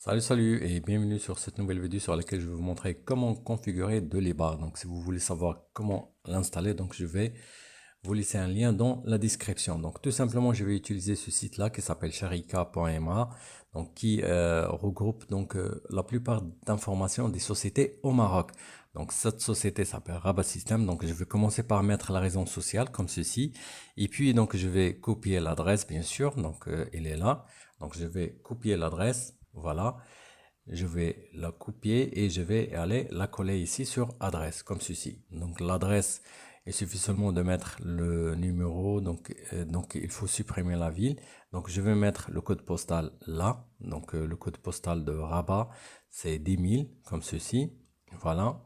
Salut et bienvenue sur cette nouvelle vidéo sur laquelle je vais vous montrer comment configurer de l'IBAR. Donc si vous voulez savoir comment l'installer, donc je vais vous laisser un lien dans la description. Donc tout simplement je vais utiliser ce site là qui s'appelle sharika.ma, donc qui regroupe la plupart d'informations des sociétés au Maroc. Donc cette société s'appelle Rabat System. Donc je vais commencer par mettre la raison sociale comme ceci, et puis donc je vais copier l'adresse bien sûr. Donc il est là. Donc je vais copier l'adresse. Voilà, je vais la copier et je vais aller la coller ici sur adresse, comme ceci. Donc l'adresse, il suffit seulement de mettre le numéro, donc il faut supprimer la ville. Donc je vais mettre le code postal là, donc le code postal de Rabat, c'est 10 000, comme ceci. Voilà.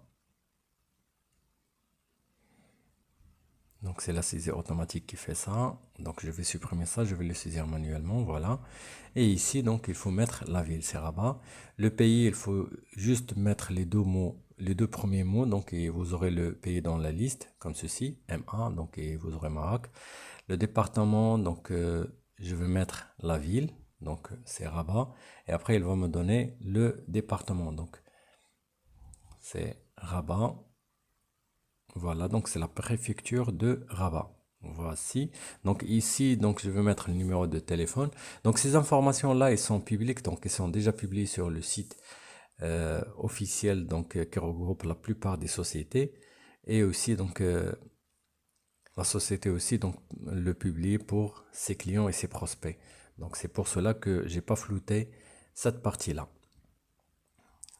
Donc c'est la saisie automatique qui fait ça. Donc je vais supprimer ça, je vais le saisir manuellement, voilà. Et ici, donc il faut mettre la ville, c'est Rabat. Le pays, il faut juste mettre les deux mots, les deux premiers mots. Donc et vous aurez le pays dans la liste, comme ceci, MA, donc et vous aurez Maroc. Le département, donc je vais mettre la ville, donc c'est Rabat. Et après, il va me donner le département, donc c'est Rabat. Voilà, donc c'est la préfecture de Rabat. Voici. Donc ici, donc je vais mettre le numéro de téléphone. Donc ces informations-là, elles sont publiques, donc elles sont déjà publiées sur le site officiel, qui regroupe la plupart des sociétés. Et aussi, la société aussi, donc le publie pour ses clients et ses prospects. Donc c'est pour cela que j'ai pas flouté cette partie-là.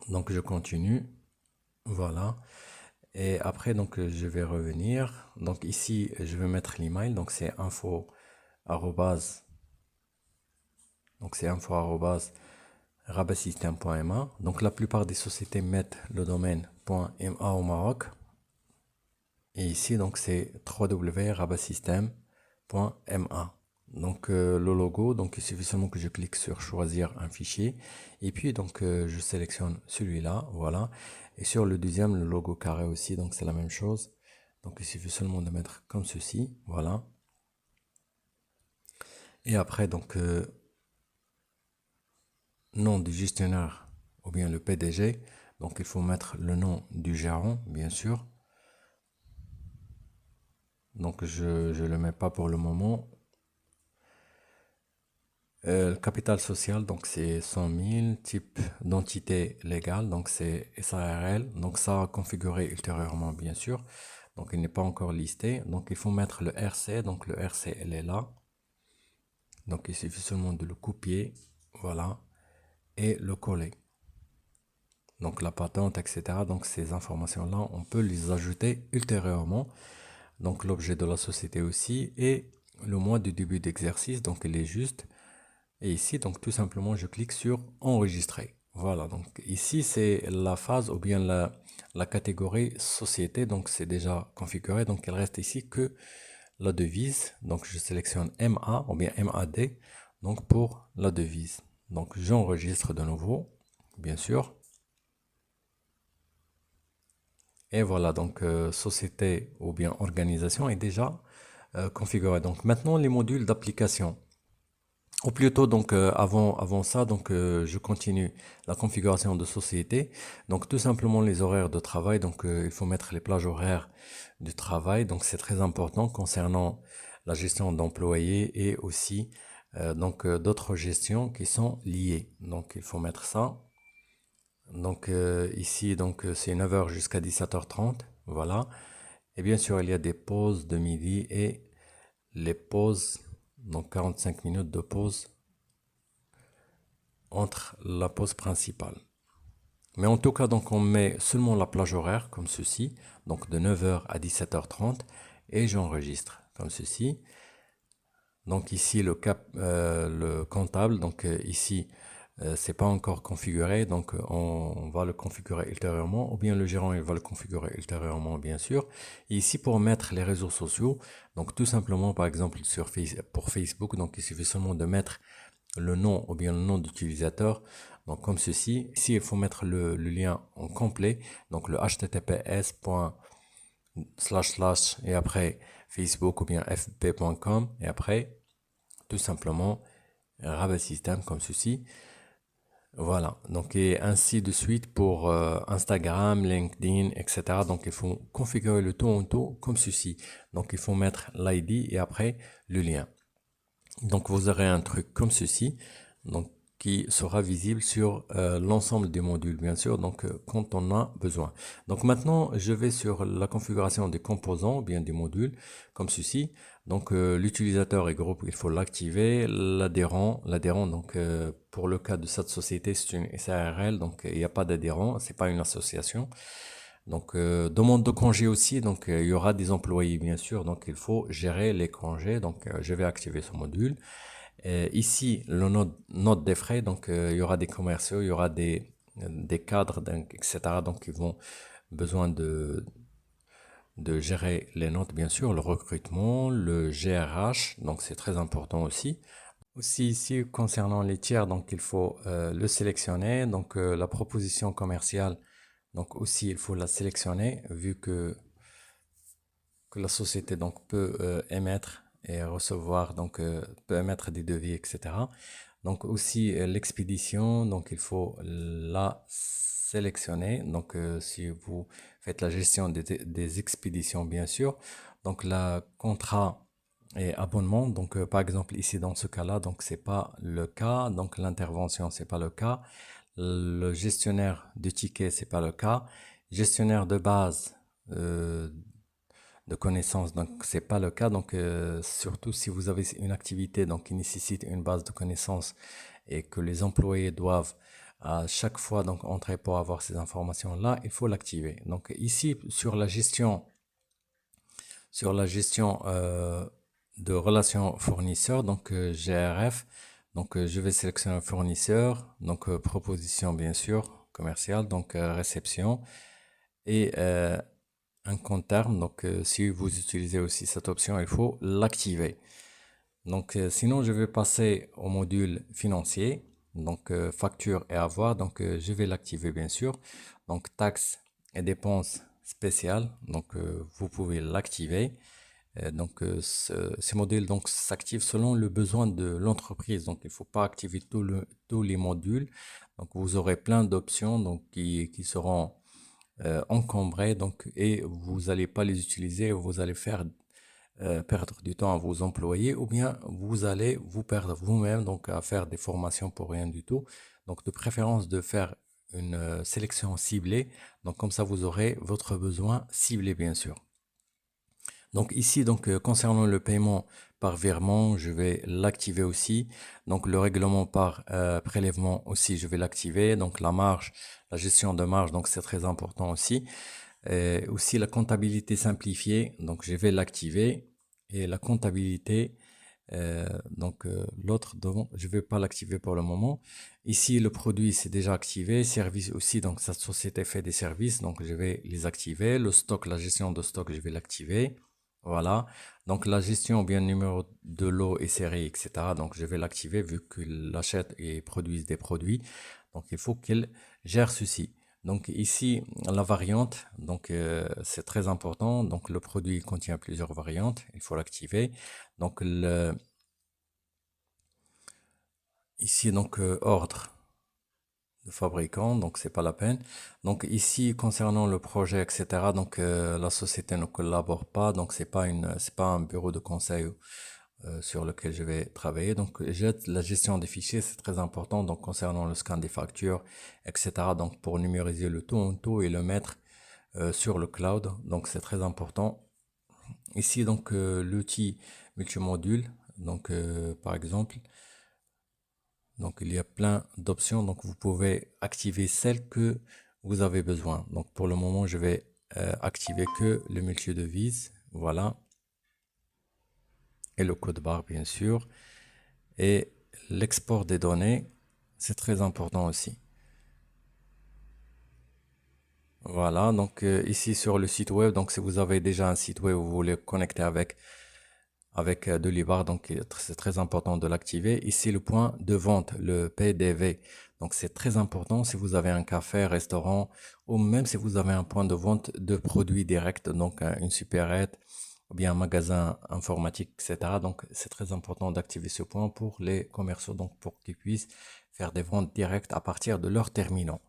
Donc je continue. Voilà. Et après, donc, je vais revenir. Donc, ici, je vais mettre l'email. Donc, c'est info arrobase, donc, c'est info arrobase rabatsystem.ma. Donc, la plupart des sociétés mettent le domaine .ma au Maroc. Et ici, donc, c'est www.rabatsystem.ma. Donc, le logo, donc, il suffit seulement que je clique sur choisir un fichier. Et puis, donc, je sélectionne celui-là. Voilà. Et sur le deuxième, le logo carré aussi. Donc, c'est la même chose. Donc, il suffit seulement de mettre comme ceci. Voilà. Et après, donc, nom du gestionnaire ou bien le PDG. Donc, il faut mettre le nom du gérant, bien sûr. Donc, je ne le mets pas pour le moment. Le capital social, donc c'est 100 000, type d'entité légale, donc c'est SARL, donc ça a configuré ultérieurement bien sûr, donc il n'est pas encore listé, donc il faut mettre le RC, donc le RC elle est là, donc il suffit seulement de le copier, voilà, et le coller, donc la patente, etc., donc ces informations-là, on peut les ajouter ultérieurement, donc l'objet de la société aussi, et le mois du début d'exercice, donc il est juste. Et ici, donc tout simplement, je clique sur enregistrer. Voilà, donc ici, c'est la phase ou bien la catégorie société. Donc c'est déjà configuré. Donc il reste ici que la devise. Donc je sélectionne MA ou bien MAD. Donc pour la devise. Donc j'enregistre de nouveau, bien sûr. Et voilà, donc société ou bien organisation est déjà configurée. Donc maintenant, les modules d'application. Ou plutôt, donc avant ça, donc je continue la configuration de société. Donc tout simplement les horaires de travail. Donc il faut mettre les plages horaires du travail. Donc c'est très important concernant la gestion d'employés et aussi d'autres gestions qui sont liées. Donc il faut mettre ça. Donc ici c'est 9 h jusqu'à 17 h 30. Voilà. Et bien sûr il y a des pauses de midi et les pauses, donc 45 minutes de pause entre la pause principale. Mais en tout cas, donc on met seulement la plage horaire comme ceci, donc de 9 h à 17 h 30, et j'enregistre comme ceci. Donc ici le comptable, donc ici c'est pas encore configuré, donc on va le configurer ultérieurement, ou bien le gérant il va le configurer ultérieurement bien sûr. Et ici pour mettre les réseaux sociaux, donc tout simplement par exemple pour Facebook, donc il suffit seulement de mettre le nom ou bien le nom d'utilisateur, donc comme ceci. Ici il faut mettre le lien en complet, donc le https et après facebook ou bien fb.com et après tout simplement Rabat System comme ceci. Voilà, donc et ainsi de suite pour Instagram, LinkedIn, etc. Donc il faut configurer le tout en tout comme ceci. Donc il faut mettre l'ID et après le lien. Donc vous aurez un truc comme ceci, donc qui sera visible sur l'ensemble des modules, bien sûr, donc quand on a besoin. Donc maintenant, je vais sur la configuration des composants, bien des modules, comme ceci. Donc l'utilisateur et groupe, il faut l'activer. L'adhérent, donc pour le cas de cette société, c'est une SARL, donc il n'y a pas d'adhérent, c'est pas une association. Donc, demande de congé aussi. Donc, il y aura des employés, bien sûr. Donc, il faut gérer les congés. Donc, je vais activer ce module. Ici, le note des frais. Donc, il y aura des commerciaux, il y aura des cadres, donc, etc. Donc, ils vont besoin de gérer les notes, bien sûr, le recrutement, le GRH. Donc, c'est très important aussi. Aussi ici, concernant les tiers, donc il faut le sélectionner. Donc, la proposition commerciale, donc aussi, il faut la sélectionner vu que la société donc peut émettre et recevoir, donc peut émettre des devis, etc. Donc aussi l'expédition, donc il faut la sélectionner. Donc si vous faites la gestion des expéditions, bien sûr. Donc la contrat et abonnement, donc par exemple ici dans ce cas-là, donc c'est pas le cas. Donc l'intervention, c'est pas le cas. Le gestionnaire de tickets, c'est pas le cas. Gestionnaire de base de connaissances, donc c'est pas le cas. Donc surtout si vous avez une activité donc qui nécessite une base de connaissances et que les employés doivent à chaque fois donc entrer pour avoir ces informations là, il faut l'activer. Donc ici sur la gestion de relations fournisseurs, donc GRF, donc je vais sélectionner un fournisseur, donc proposition bien sûr commerciale, donc réception et un compte terme. Donc, si vous utilisez aussi cette option, il faut l'activer. Donc, sinon, je vais passer au module financier. Donc, facture et avoir. Donc, je vais l'activer, bien sûr. Donc, taxes et dépenses spéciales. Donc, vous pouvez l'activer. Donc, ces modules donc s'activent selon le besoin de l'entreprise. Donc, il ne faut pas activer tous les modules. Donc, vous aurez plein d'options donc qui seront encombrés donc, et vous n'allez pas les utiliser, vous allez faire perdre du temps à vos employés ou bien vous allez vous perdre vous-même donc à faire des formations pour rien du tout. Donc de préférence de faire une sélection ciblée. Donc comme ça vous aurez votre besoin ciblé bien sûr. Donc ici, donc concernant le paiement par virement, je vais l'activer aussi. Donc le règlement par prélèvement aussi, je vais l'activer. Donc la marge, la gestion de marge, donc c'est très important aussi. Aussi la comptabilité simplifiée, donc je vais l'activer. Et la comptabilité, l'autre, je ne vais pas l'activer pour le moment. Ici, le produit, c'est déjà activé. Service aussi, donc cette société fait des services, donc je vais les activer. Le stock, la gestion de stock, je vais l'activer. Voilà. Donc la gestion bien numéro de lot et série, etc. Donc je vais l'activer vu qu'il achète et produise des produits. Donc il faut qu'il gère ceci. Donc ici, la variante, donc c'est très important. Donc le produit contient plusieurs variantes, il faut l'activer. Donc ici, donc ordre de fabricant, donc c'est pas la peine. Donc ici, concernant le projet, etc. Donc la société ne collabore pas, donc c'est pas un bureau de conseil sur lequel je vais travailler. Donc, la gestion des fichiers, c'est très important. Donc, concernant le scan des factures, etc. Donc, pour numériser le tout en tout et le mettre sur le cloud. Donc, c'est très important. Ici, donc, l'outil multimodule. Donc, par exemple, donc, il y a plein d'options. Donc, vous pouvez activer celle que vous avez besoin. Donc, pour le moment, je vais activer que le multi-devise. Voilà. Et le code barre, bien sûr. Et l'export des données, c'est très important aussi. Voilà, donc ici sur le site web, donc si vous avez déjà un site web, vous voulez connecter avec Delibar, donc c'est très important de l'activer. Ici le point de vente, le PDV, donc c'est très important si vous avez un café, restaurant ou même si vous avez un point de vente de produits directs, donc une supérette ou bien un magasin informatique, etc. Donc, c'est très important d'activer ce point pour les commerciaux, donc pour qu'ils puissent faire des ventes directes à partir de leurs terminaux.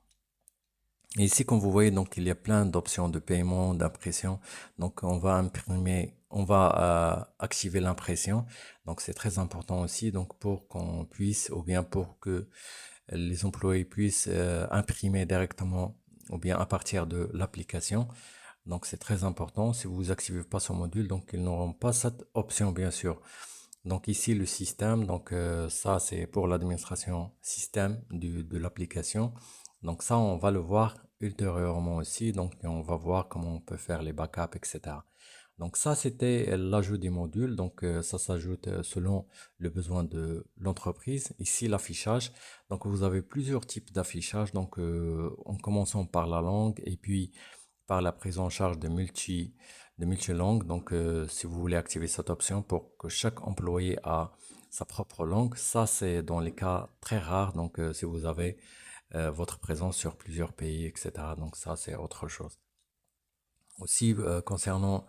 Et ici, comme vous voyez, donc il y a plein d'options de paiement, d'impression. Donc, on va imprimer, on va activer l'impression. Donc, c'est très important aussi, donc pour qu'on puisse, ou bien pour que les employés puissent imprimer directement, ou bien à partir de l'application. Donc, c'est très important. Si vous activez pas ce module, donc ils n'auront pas cette option, bien sûr. Donc ici, le système, donc ça c'est pour l'administration système de l'application. Donc ça, on va le voir ultérieurement aussi. Donc on va voir comment on peut faire les backups, etc. Donc ça, c'était l'ajout des modules. Donc ça s'ajoute selon le besoin de l'entreprise. Ici, l'affichage. Donc vous avez plusieurs types d'affichage. Donc en commençant par la langue et puis par la prise en charge de multilangues. Donc, si vous voulez activer cette option pour que chaque employé a sa propre langue, ça c'est dans les cas très rares. Donc, si vous avez votre présence sur plusieurs pays, etc. Donc, ça c'est autre chose. Aussi, concernant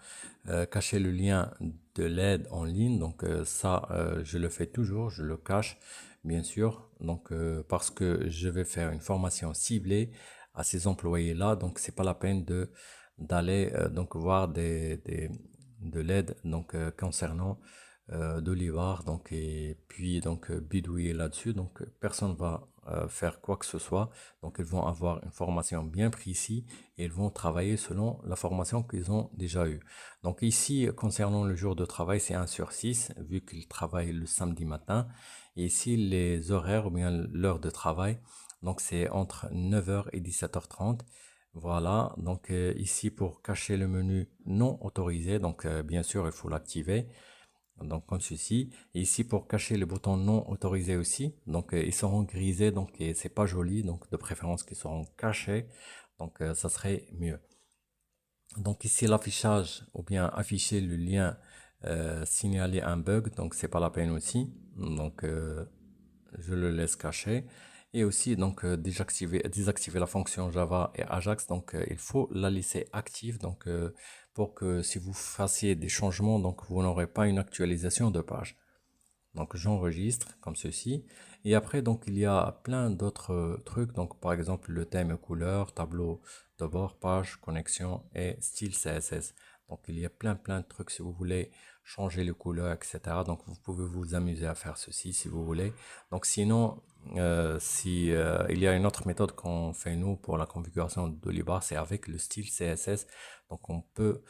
cacher le lien de l'aide en ligne, donc ça, je le fais toujours, je le cache, bien sûr, donc parce que je vais faire une formation ciblée à ces employés-là, donc c'est pas la peine de d'aller donc voir de l'aide donc concernant d'Olivar, donc et puis donc bidouiller là-dessus, donc personne va faire quoi que ce soit, donc ils vont avoir une formation bien précise et ils vont travailler selon la formation qu'ils ont déjà eue. Donc ici, concernant le jour de travail, c'est 1 sur 6, vu qu'ils travaillent le samedi matin. Et ici, les horaires ou bien l'heure de travail, donc c'est entre 9h et 17h30. Voilà, donc ici pour cacher le menu non autorisé, donc bien sûr il faut l'activer, donc comme ceci. Et ici pour cacher les boutons non autorisés aussi, donc ils seront grisés, donc et c'est pas joli, donc de préférence qu'ils seront cachés, donc ça serait mieux. Donc ici l'affichage ou bien afficher le lien signaler un bug, donc c'est pas la peine aussi. Donc je le laisse caché. Et aussi donc désactiver la fonction Java et Ajax, donc il faut la laisser active, donc pour que si vous fassiez des changements, donc vous n'aurez pas une actualisation de page. Donc j'enregistre comme ceci. Et après, donc il y a plein d'autres trucs. Donc par exemple le thème couleur, tableau de bord, page, connexion et style CSS. Donc il y a plein de trucs si vous voulez changer les couleurs, etc. Donc vous pouvez vous amuser à faire ceci si vous voulez. Donc sinon, si il y a une autre méthode qu'on fait nous pour la configuration d'Olibar, c'est avec le style CSS. Donc on peut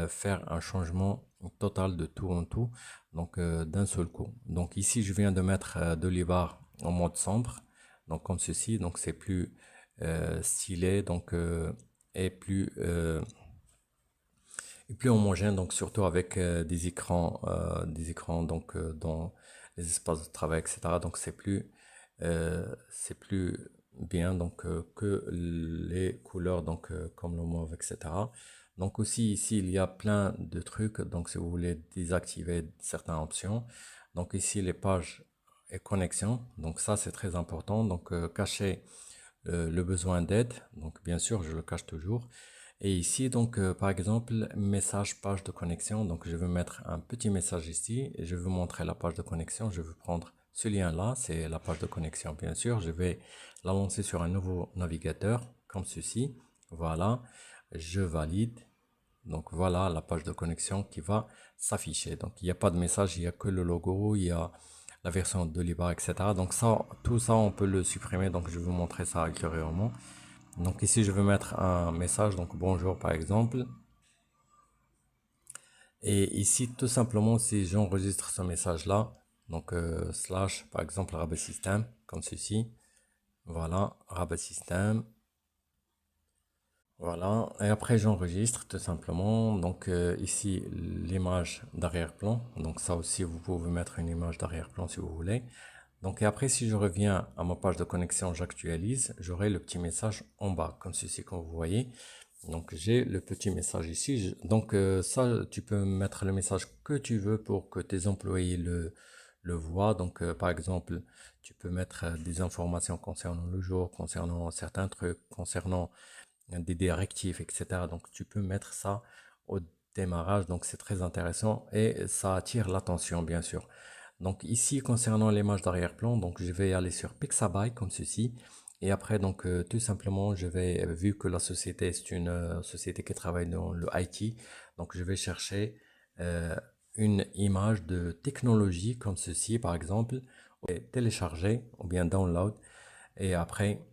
faire un changement total de tout en tout, donc d'un seul coup. Donc ici je viens de mettre d'Olibar en mode sombre, donc comme ceci, donc c'est plus stylé, donc et plus homogène, donc surtout avec des écrans donc dans les espaces de travail, etc. Donc c'est plus bien donc que les couleurs donc comme le mauve, etc. Donc aussi ici il y a plein de trucs. Donc si vous voulez désactiver certaines options, donc ici les pages et connexions. Donc ça c'est très important. Donc cacher le besoin d'aide. Donc bien sûr je le cache toujours. Et ici, donc, par exemple, message, page de connexion. Donc, je vais mettre un petit message ici et je vais vous montrer la page de connexion. Je vais prendre ce lien-là, c'est la page de connexion, bien sûr. Je vais la lancer sur un nouveau navigateur, comme ceci. Voilà, je valide. Donc, voilà la page de connexion qui va s'afficher. Donc, il n'y a pas de message, il n'y a que le logo, il y a la version de Libar, etc. Donc, ça, tout ça, on peut le supprimer. Donc, je vais vous montrer ça ultérieurement. Donc ici, je vais mettre un message, donc bonjour par exemple. Et ici, tout simplement, si j'enregistre ce message-là, donc slash par exemple rabat système, comme ceci. Voilà, rabat système. Voilà, et après j'enregistre tout simplement. Donc ici, l'image d'arrière-plan. Donc ça aussi, vous pouvez mettre une image d'arrière-plan si vous voulez. Donc et après, si je reviens à ma page de connexion, j'actualise, j'aurai le petit message en bas, comme ceci, comme vous voyez. Donc j'ai le petit message ici. Donc ça, tu peux mettre le message que tu veux pour que tes employés le voient. Donc par exemple, tu peux mettre des informations concernant le jour, concernant certains trucs, concernant des directives, etc. Donc tu peux mettre ça démarrage, donc c'est très intéressant et ça attire l'attention, bien sûr. Donc ici, concernant l'image d'arrière-plan, donc je vais aller sur Pixabay comme ceci. Et après, donc tout simplement, je vais, vu que la société est une société qui travaille dans le IT, donc je vais chercher euh, une image de technologie comme ceci, par exemple, et télécharger ou bien download. Et après,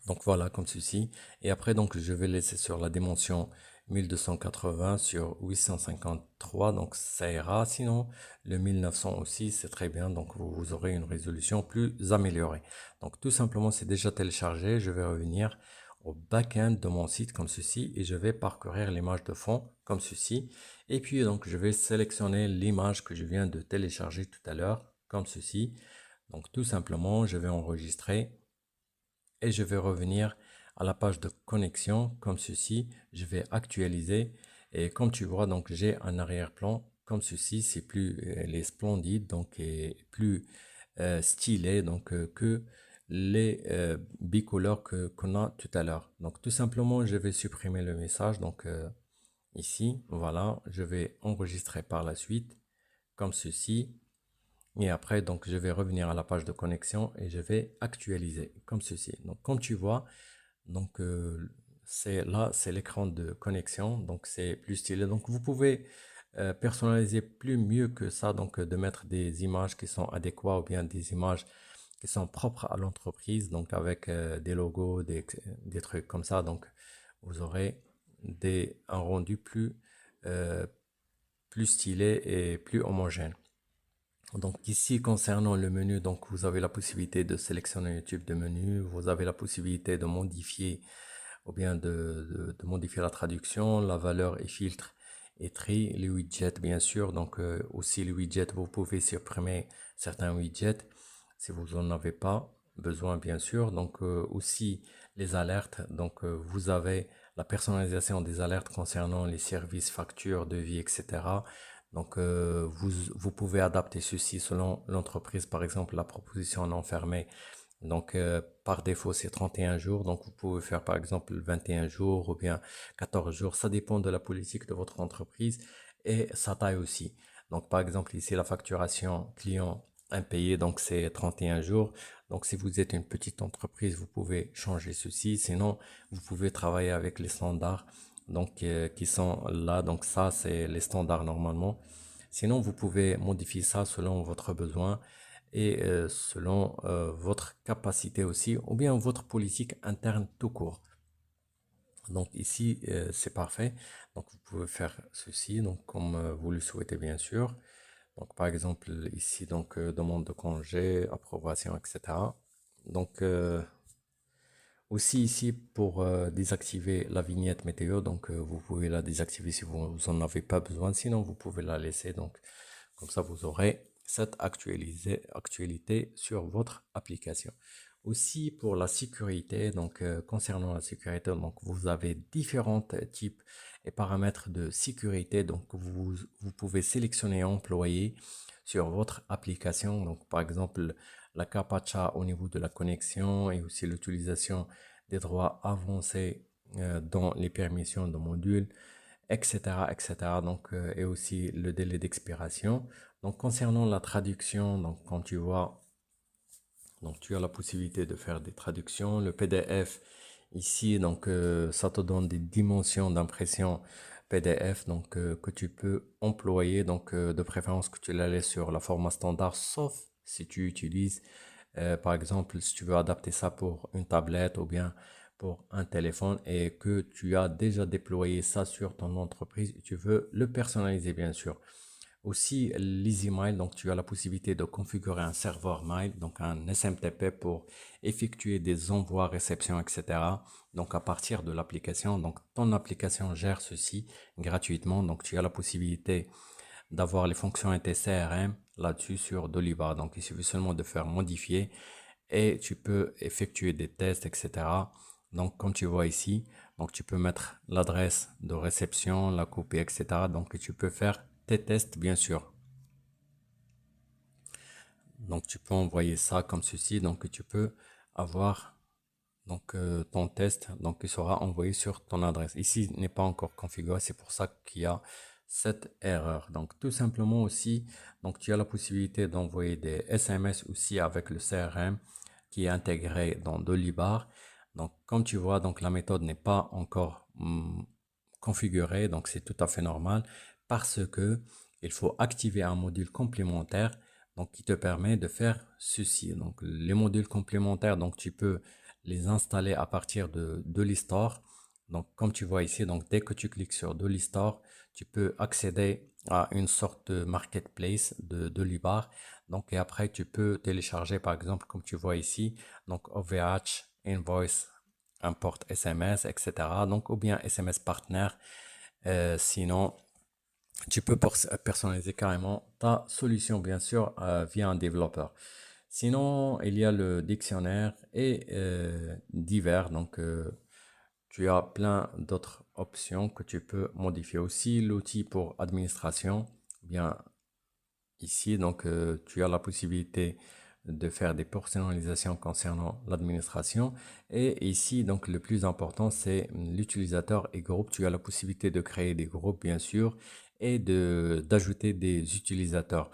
donc voilà, comme ceci. Et après, donc je vais laisser sur la dimension 1280 sur 853, donc ça ira. Sinon, le 1900 aussi, c'est très bien. Donc vous aurez une résolution plus améliorée. Donc tout simplement, c'est déjà téléchargé. Je vais revenir au back-end de mon site comme ceci et je vais parcourir l'image de fond comme ceci. Et puis donc je vais sélectionner l'image que je viens de télécharger tout à l'heure comme ceci. Donc tout simplement, je vais enregistrer et je vais revenir à la page de connexion comme ceci. Je vais actualiser et comme tu vois, donc j'ai un arrière-plan comme ceci. C'est plus, elle est splendide, donc et plus stylé donc que les bicolores que qu'on a tout à l'heure. Donc tout simplement, je vais supprimer le message. Donc ici, voilà, je vais enregistrer par la suite comme ceci. Et après, donc, je vais revenir à la page de connexion et je vais actualiser comme ceci. Donc, comme tu vois, donc c'est là, c'est l'écran de connexion. Donc, c'est plus stylé. Donc, vous pouvez personnaliser plus mieux que ça. Donc, de mettre des images qui sont adéquates ou bien des images qui sont propres à l'entreprise. Donc, avec des logos, des trucs comme ça. Donc, vous aurez un rendu euh, plus stylé et plus homogène. Donc ici, concernant le menu, donc vous avez la possibilité de sélectionner le type de menu, vous avez la possibilité de modifier ou bien de modifier la traduction, la valeur et filtre et tri, les widgets bien sûr. Donc aussi les widgets, vous pouvez supprimer certains widgets si vous en avez pas besoin bien sûr. Donc aussi les alertes, donc vous avez la personnalisation des alertes concernant les services, factures, devis, etc. Donc, vous pouvez adapter ceci selon l'entreprise. Par exemple, la proposition non fermée. Donc, par défaut, c'est 31 jours. Donc, vous pouvez faire par exemple 21 jours ou bien 14 jours. Ça dépend de la politique de votre entreprise et sa taille aussi. Donc, par exemple, ici, la facturation client impayé, donc c'est 31 jours. Donc, si vous êtes une petite entreprise, vous pouvez changer ceci. Sinon, vous pouvez travailler avec les standards donc qui sont là. Donc ça, c'est les standards normalement. Sinon, vous pouvez modifier ça selon votre besoin et selon votre capacité aussi, ou bien votre politique interne tout court. Donc ici, c'est parfait. Donc vous pouvez faire ceci, donc comme vous le souhaitez bien sûr. Donc par exemple ici, donc demande de congé, approbation, etc. Donc aussi ici pour désactiver la vignette météo, donc vous pouvez la désactiver si vous en avez pas besoin, sinon vous pouvez la laisser, donc comme ça vous aurez cette actualité sur votre application. Aussi pour la sécurité, donc concernant la sécurité, donc vous avez différents types et paramètres de sécurité, donc vous pouvez sélectionner employé sur votre application, donc par exemple la CAPTCHA au niveau de la connexion et aussi l'utilisation des droits avancés dans les permissions de modules, etc., etc. Donc, et aussi le délai d'expiration. Donc, concernant la traduction, donc quand tu vois, donc tu as la possibilité de faire des traductions. Le PDF ici, donc ça te donne des dimensions d'impression PDF, donc que tu peux employer. Donc, de préférence que tu la laisses sur la format standard, sauf si tu utilises par exemple, si tu veux adapter ça pour une tablette ou bien pour un téléphone et que tu as déjà déployé ça sur ton entreprise, tu veux le personnaliser bien sûr. Aussi, les emails, donc tu as la possibilité de configurer un serveur mail, donc un SMTP pour effectuer des envois, réceptions, etc. Donc à partir de l'application, donc ton application gère ceci gratuitement, donc tu as la possibilité d'avoir les fonctionnalités CRM là-dessus sur Doliva. Donc, il suffit seulement de faire modifier et tu peux effectuer des tests, etc. Donc, comme tu vois ici, donc tu peux mettre l'adresse de réception, la copie, etc. Donc, tu peux faire tes tests, bien sûr. Donc, tu peux envoyer ça comme ceci. Donc, tu peux avoir Donc, ton test, donc, il sera envoyé sur ton adresse. Ici, il n'est pas encore configuré, c'est pour ça qu'il y a cette erreur. Donc, tout simplement aussi, donc, tu as la possibilité d'envoyer des SMS aussi avec le CRM qui est intégré dans Dolibar. Donc, comme tu vois, donc, la méthode n'est pas encore configurée, donc c'est tout à fait normal parce que il faut activer un module complémentaire donc, qui te permet de faire ceci. Donc, les modules complémentaires, donc, tu peux les installer à partir de Dolistore. Donc, comme tu vois ici, donc dès que tu cliques sur Dolistore, tu peux accéder à une sorte de marketplace de Dolibar. Donc, et après, tu peux télécharger, par exemple, comme tu vois ici, donc OVH, Invoice, Import SMS, etc. Donc, ou bien SMS Partner. Sinon, tu peux personnaliser carrément ta solution, bien sûr, via un développeur. Sinon, il y a le dictionnaire et divers. Donc, tu as plein d'autres options que tu peux modifier aussi. L'outil pour administration, bien ici, donc tu as la possibilité de faire des personnalisations concernant l'administration. Et ici, donc le plus important, c'est l'utilisateur et groupe. Tu as la possibilité de créer des groupes, bien sûr, et d'ajouter des utilisateurs.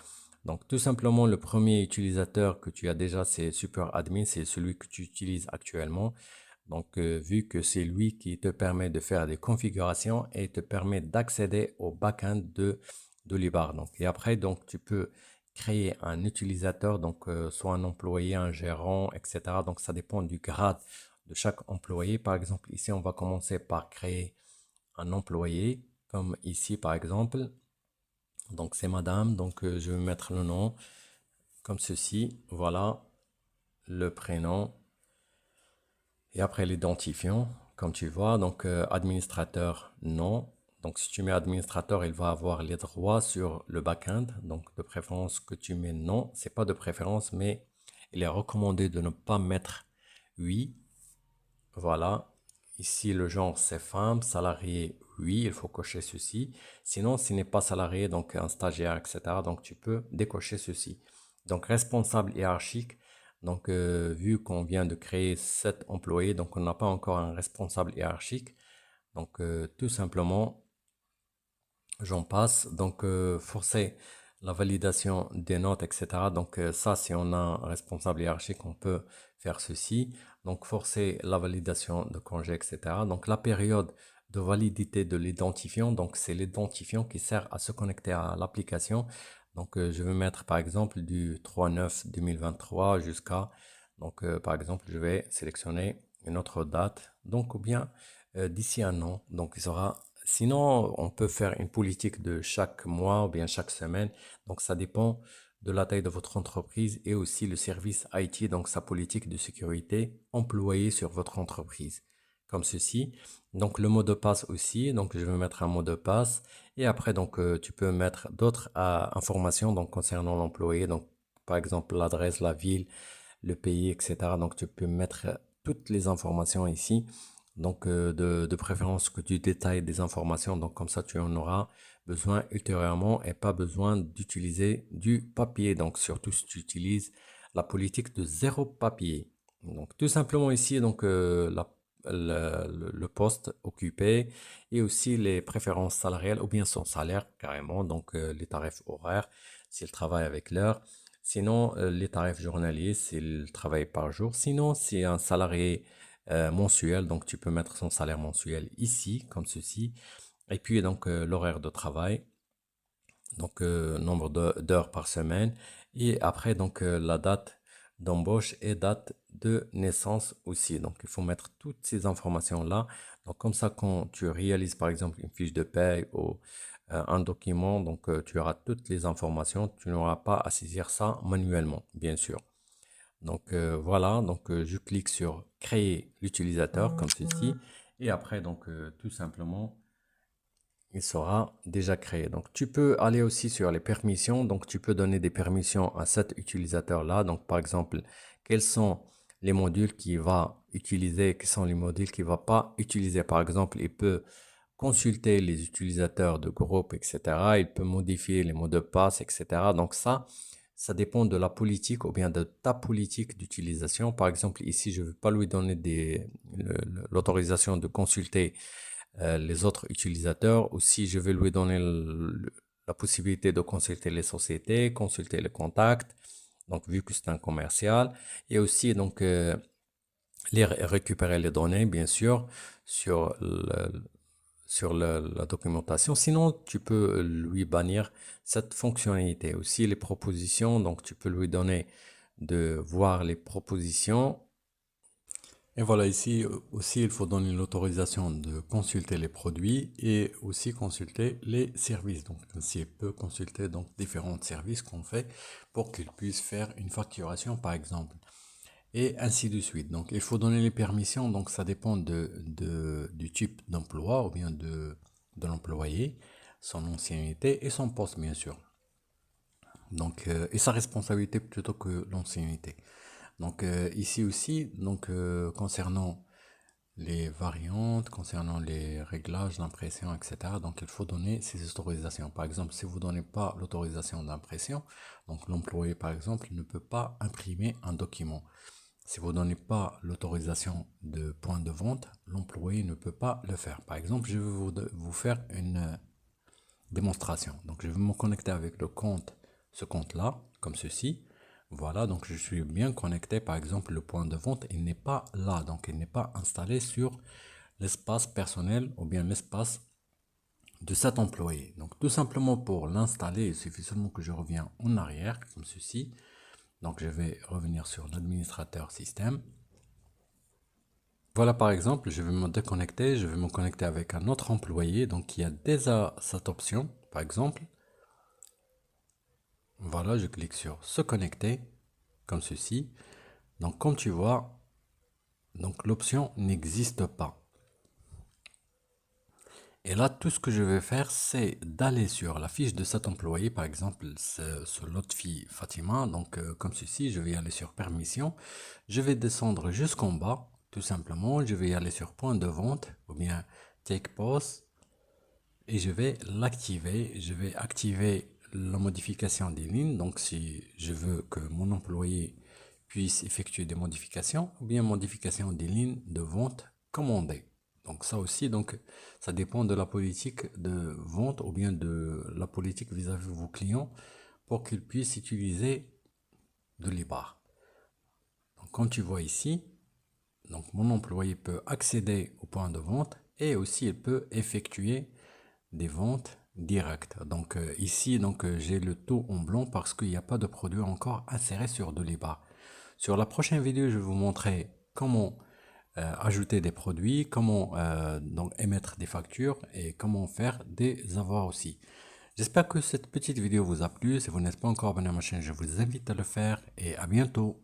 Donc tout simplement, le premier utilisateur que tu as déjà, c'est Super Admin, c'est celui que tu utilises actuellement. Donc, vu que c'est lui qui te permet de faire des configurations et te permet d'accéder au backend de Libar. Donc, et après, donc, tu peux créer un utilisateur, donc soit un employé, un gérant, etc. Donc, ça dépend du grade de chaque employé. Par exemple, ici, on va commencer par créer un employé, comme ici, par exemple. Donc, c'est madame. Donc, je vais mettre le nom comme ceci. Voilà, le prénom. Et après l'identifiant, comme tu vois, donc administrateur, non. Donc si tu mets administrateur, il va avoir les droits sur le backend. Donc de préférence que tu mets non, c'est pas de préférence, mais il est recommandé de ne pas mettre oui. Voilà. Ici, le genre, c'est femme, salarié, oui, il faut cocher ceci. Sinon, s'il n'est pas salarié, donc un stagiaire, etc., donc tu peux décocher ceci. Donc, responsable hiérarchique, donc vu qu'on vient de créer 7 employés, donc on n'a pas encore un responsable hiérarchique. Donc, tout simplement, j'en passe. Donc, forcer la validation des notes, etc. Donc, ça, si on a un responsable hiérarchique, on peut faire ceci. Donc, forcer la validation de congé, etc. Donc, la période de validité de l'identifiant. Donc, c'est l'identifiant qui sert à se connecter à l'application. Donc, je vais mettre, par exemple, du 3/9/2023 jusqu'à, donc, par exemple, je vais sélectionner une autre date. Donc, ou bien d'ici un an. Donc, il sera. Sinon, on peut faire une politique de chaque mois ou bien chaque semaine. Donc, ça dépend de la taille de votre entreprise et aussi le service IT, donc sa politique de sécurité employée sur votre entreprise. Comme ceci. Donc, le mot de passe aussi. Donc, je vais mettre un mot de passe. Et après, donc, tu peux mettre d'autres informations donc, concernant l'employé. Donc, par exemple, l'adresse, la ville, le pays, etc. Donc, tu peux mettre toutes les informations ici. Donc, de préférence que tu détailles des informations. Donc, comme ça, tu en auras besoin ultérieurement et pas besoin d'utiliser du papier. Donc, surtout si tu utilises la politique de zéro papier. Donc, tout simplement ici, donc, le poste occupé et aussi les préférences salariales ou bien son salaire carrément. Donc, les tarifs horaires s'il travaille avec l'heure. Sinon, les tarifs journaliers s'il travaille par jour. Sinon, si un salarié mensuel. Donc, tu peux mettre son salaire mensuel ici, comme ceci. Et puis, donc, l'horaire de travail. Donc, nombre d'heures par semaine. Et après, donc, la date d'embauche et date de naissance aussi. Donc, il faut mettre toutes ces informations-là. Donc, comme ça, quand tu réalises, par exemple, une fiche de paie ou un document, donc, tu auras toutes les informations. Tu n'auras pas à saisir ça manuellement, bien sûr. Donc voilà, donc je clique sur créer l'utilisateur comme ceci et après donc tout simplement il sera déjà créé. Donc tu peux aller aussi sur les permissions, donc tu peux donner des permissions à cet utilisateur là. Donc par exemple, quels sont les modules qu'il va utiliser, quels sont les modules qu'il va pas utiliser. Par exemple, il peut consulter les utilisateurs de groupe, etc. Il peut modifier les mots de passe, etc. Donc ça, ça dépend de la politique ou bien de ta politique d'utilisation. Par exemple, ici, je ne veux pas lui donner l'autorisation de consulter les autres utilisateurs, ou si je vais lui donner la possibilité de consulter les sociétés, consulter les contacts, donc vu que c'est un commercial, et aussi donc récupérer les données, bien sûr, sur la documentation. Sinon, tu peux lui bannir cette fonctionnalité. Aussi, les propositions, donc tu peux lui donner de voir les propositions. Et voilà, ici aussi, il faut donner l'autorisation de consulter les produits et aussi consulter les services. Donc, ainsi, il peut consulter donc différents services qu'on fait pour qu'il puisse faire une facturation, par exemple, et ainsi de suite. Donc, il faut donner les permissions. Donc, ça dépend du type d'emploi ou bien de l'employé, son ancienneté et son poste, bien sûr. Donc, et sa responsabilité plutôt que l'ancienneté. Donc, ici aussi, donc, concernant les variantes, concernant les réglages, l'impression, etc. Donc, il faut donner ces autorisations. Par exemple, si vous ne donnez pas l'autorisation d'impression, donc l'employé, par exemple, ne peut pas imprimer un document. Si vous ne donnez pas l'autorisation de point de vente, l'employé ne peut pas le faire. Par exemple, je vais vous faire une démonstration. Donc, je vais me connecter avec ce compte-là, comme ceci. Voilà, donc je suis bien connecté. Par exemple, le point de vente, il n'est pas là. Donc, il n'est pas installé sur l'espace personnel ou bien l'espace de cet employé. Donc, tout simplement pour l'installer, il suffit seulement que je reviens en arrière, comme ceci. Donc, je vais revenir sur l'administrateur système. Voilà, par exemple, je vais me déconnecter, je vais me connecter avec un autre employé, donc qui a déjà cette option, par exemple. Voilà, je clique sur se connecter, comme ceci. Donc, comme tu vois, donc l'option n'existe pas. Et là, tout ce que je vais faire, c'est d'aller sur la fiche de cet employé, par exemple, ce Lotfi Fatima. Donc, comme ceci, je vais aller sur permission. Je vais descendre jusqu'en bas, tout simplement. Je vais aller sur point de vente ou bien take pause et je vais l'activer. Je vais activer la modification des lignes. Donc, si je veux que mon employé puisse effectuer des modifications ou bien modification des lignes de vente commandées. Donc ça aussi, donc ça dépend de la politique de vente ou bien de la politique vis-à-vis de vos clients pour qu'ils puissent utiliser de l'IBAR. Donc comme tu vois ici, donc mon employé peut accéder au point de vente et aussi il peut effectuer des ventes directes. Donc ici, donc j'ai le tout en blanc parce qu'il n'y a pas de produit encore inséré sur de l'IBAR. Sur la prochaine vidéo, je vais vous montrer comment ajouter des produits, comment donc émettre des factures et comment faire des avoirs aussi. J'espère que cette petite vidéo vous a plu. Si vous n'êtes pas encore abonné à ma chaîne, je vous invite à le faire et à bientôt.